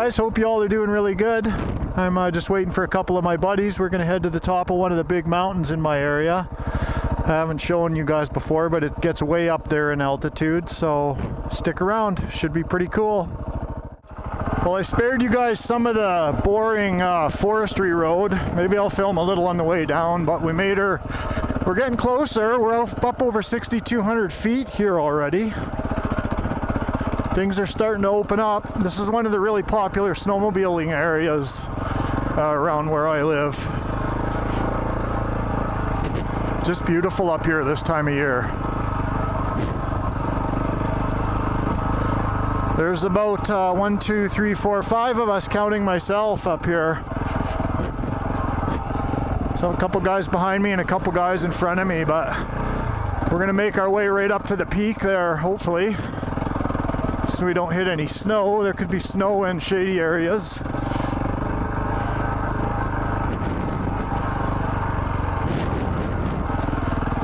guys, hope you all are doing really good. I'm just waiting for a couple of my buddies. We're gonna head to the top of one of the big mountains in my area. I haven't shown you guys before, but it gets way up there in altitude, so stick around, should be pretty cool. Well, I spared you guys some of the boring forestry road. Maybe I'll film a little on the way down, but we're getting closer. We're up over 6,200 feet here already. Things are starting to open up. This is one of the really popular snowmobiling areas around where I live. Just beautiful up here this time of year. There's about 1, 2, 3, 4, 5 of us, counting myself, up here. So a couple guys behind me and a couple guys in front of me, but we're gonna make our way right up to the peak there, hopefully, so we don't hit any snow. There could be snow in shady areas.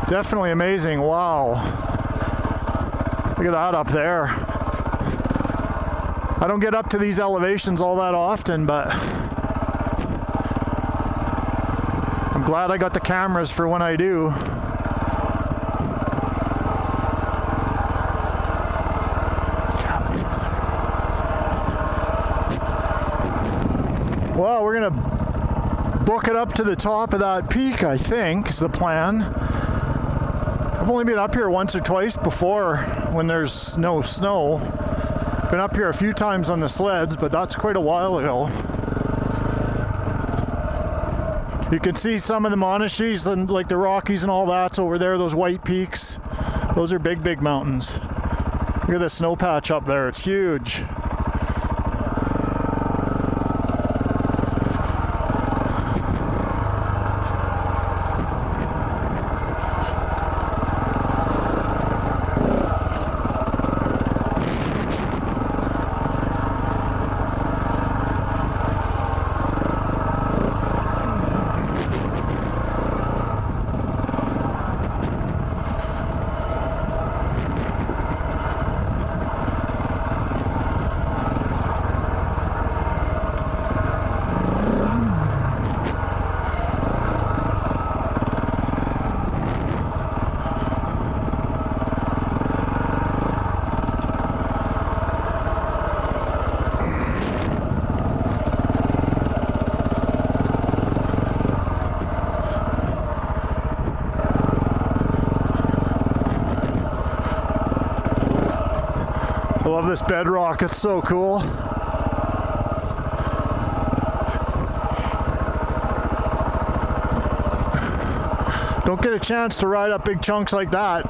Definitely amazing. Wow. Look at that up there. I don't get up to these elevations all that often, but I'm glad I got the cameras for when I do. Well, we're gonna book it up to the top of that peak, I think, is the plan. I've only been up here once or twice before when there's no snow. Been up here a few times on the sleds, but that's quite a while ago. You can see some of the Monashees and like the Rockies and all that's over there, those white peaks. Those are big, big mountains. Look at the snow patch up there, it's huge. I love this bedrock, it's so cool. Don't get a chance to ride up big chunks like that.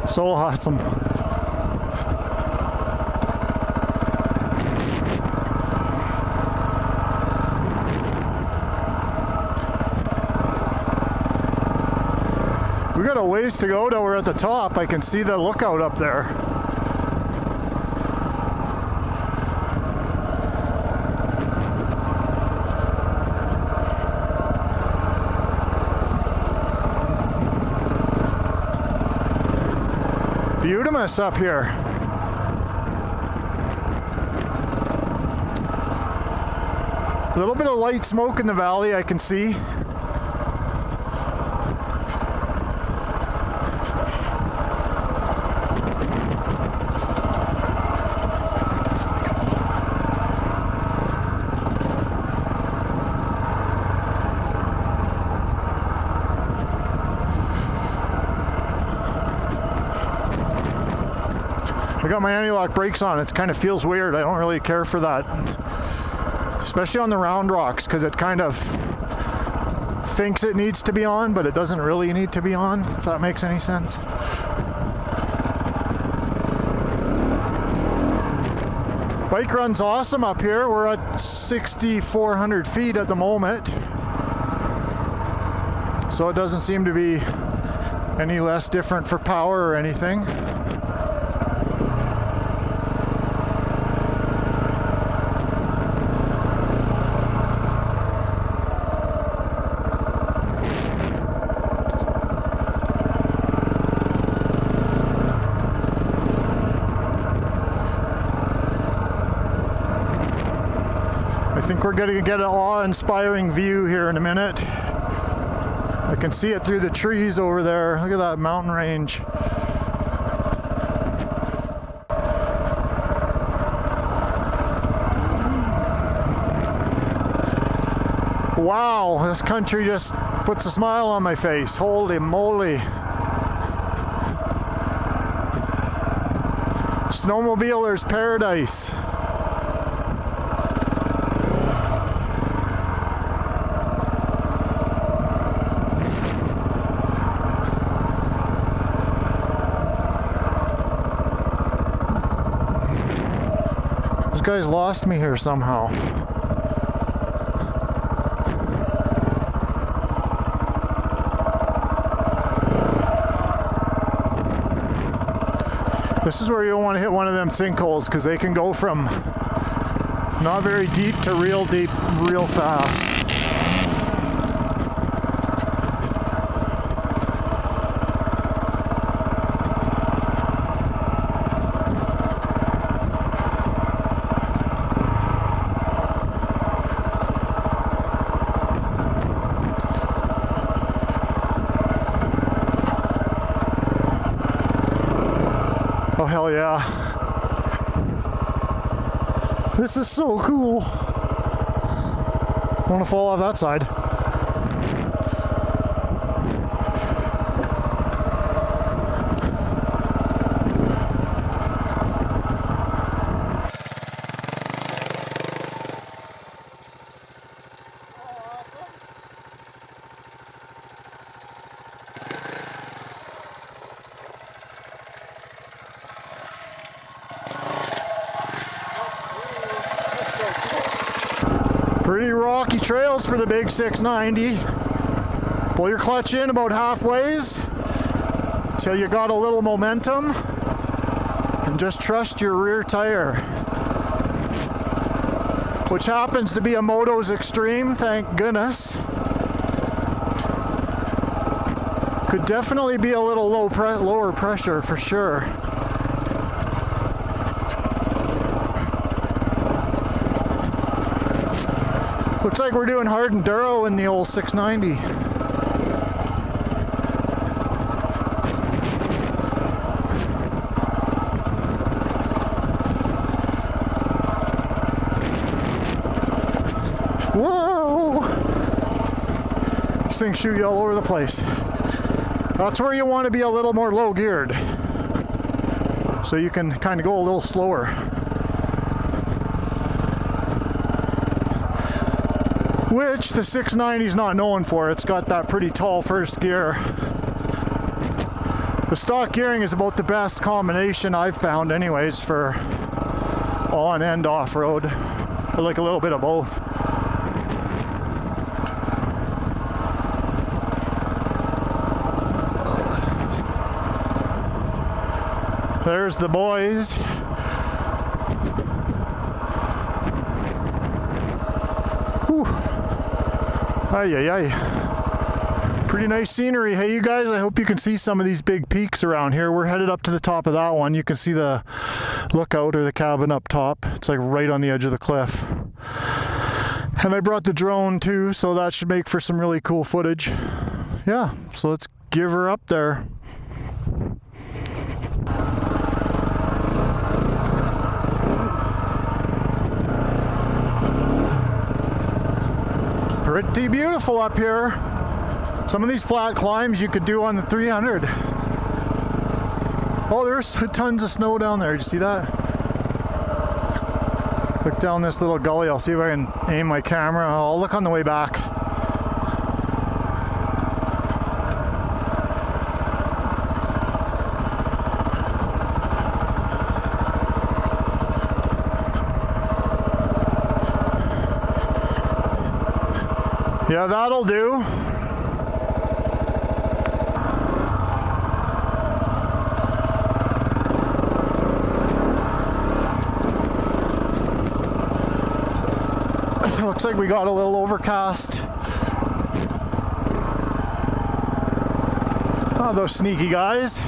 So awesome. We got a ways to go till we're at the top. I can see the lookout up there. Beautimous up here. A little bit of light smoke in the valley I can see. I got my anti-lock brakes on. It kind of feels weird. I don't really care for that, especially on the round rocks, because it kind of thinks it needs to be on, but it doesn't really need to be on, if that makes any sense. Bike run's awesome up here. We're at 6,400 feet at the moment, so it doesn't seem to be any less different for power or anything. think we're going to get an awe-inspiring view here in a minute. I can see it through the trees over there. Look at that mountain range. Wow, this country just puts a smile on my face. Holy moly. Snowmobiler's paradise. Those guys lost me here somehow. This is where you'll want to hit one of them sinkholes because they can go from not very deep to real deep real fast. Oh, hell yeah. This is so cool. I want to fall off that side. Pretty rocky trails for the big 690. Pull your clutch in about halfways till you got a little momentum and just trust your rear tire, which happens to be a Motoz Extreme, thank goodness. Could definitely be a little lower pressure for sure. Looks like we're doing hard Enduro in the old 690. Whoa! These things shoot you all over the place. That's where you want to be a little more low geared, so you can kind of go a little slower. Which the 690 is not known for. It's got that pretty tall first gear. The stock gearing is about the best combination I've found anyways for on and off road. I like a little bit of both. There's the boys. Whew. Ay, ay, ay. Pretty nice scenery. Hey, you guys, I hope you can see some of these big peaks around here. We're headed up to the top of that one. You can see the lookout or the cabin up top. It's like right on the edge of the cliff. And I brought the drone too, so that should make for some really cool footage. Yeah, so let's give her up there. Pretty beautiful up here. Some of these flat climbs you could do on the 300. Oh, there's tons of snow down there. Did you see that? Look down this little gully. I'll see if I can aim my camera. I'll look on the way back. Yeah, that'll do. Looks like we got a little overcast. Oh, those sneaky guys.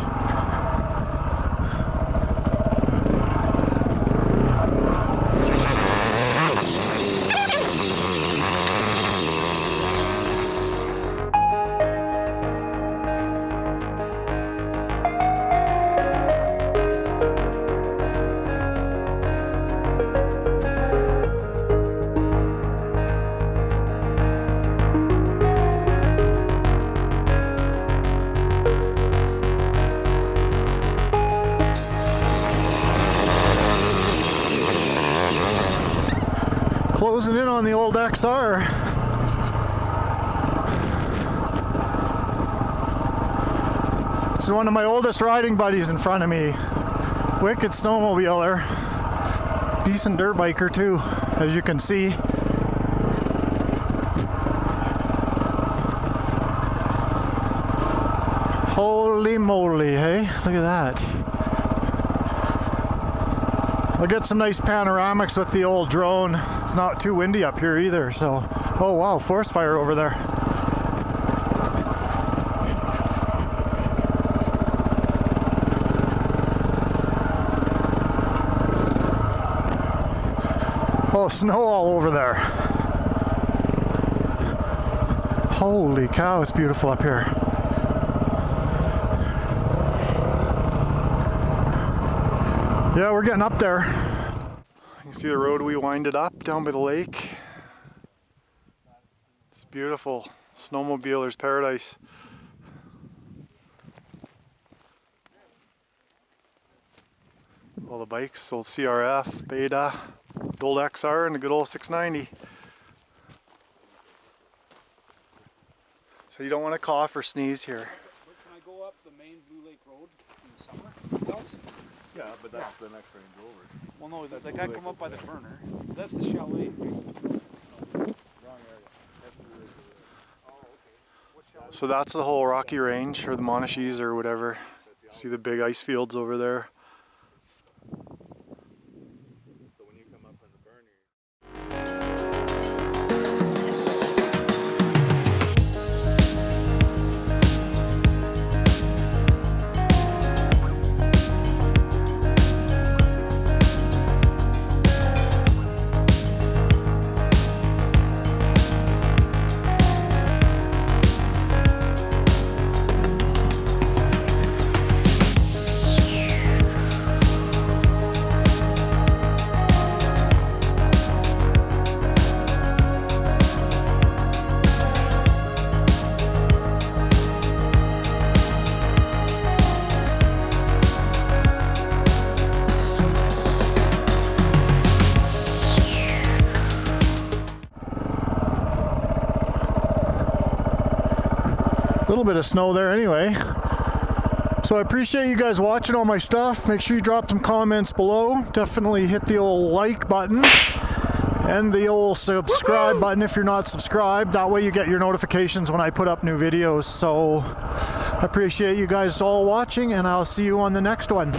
Closing in on the old XR. This is one of my oldest riding buddies in front of me. Wicked snowmobiler. Decent dirt biker too, as you can see. Holy moly, hey? Look at that. I'll get some nice panoramics with the old drone. It's not too windy up here either, so. Oh wow, forest fire over there. Oh, snow all over there. Holy cow, it's beautiful up here. Yeah, we're getting up there. You can see the road we winded up down by the lake. It's beautiful. Snowmobiler's paradise. All the bikes, old CRF, Beta, the old XR, and the good old 690. So you don't want to cough or sneeze here. Can I go up the main Blue Lake Road in the summer? Yeah, but that's the next range over. Well, no, like I come up by the burner. That's the chalet. Wrong area. So that's the whole Rocky Range, or the Monashees, or whatever. See the big ice fields over there. So when you come up on the burner. Little bit of snow there anyway. So I appreciate you guys watching all my stuff. Make sure you drop some comments below. Definitely hit the old like button and the old subscribe button if you're not subscribed. That way you get your notifications when I put up new videos. So I appreciate you guys all watching, and I'll see you on the next one.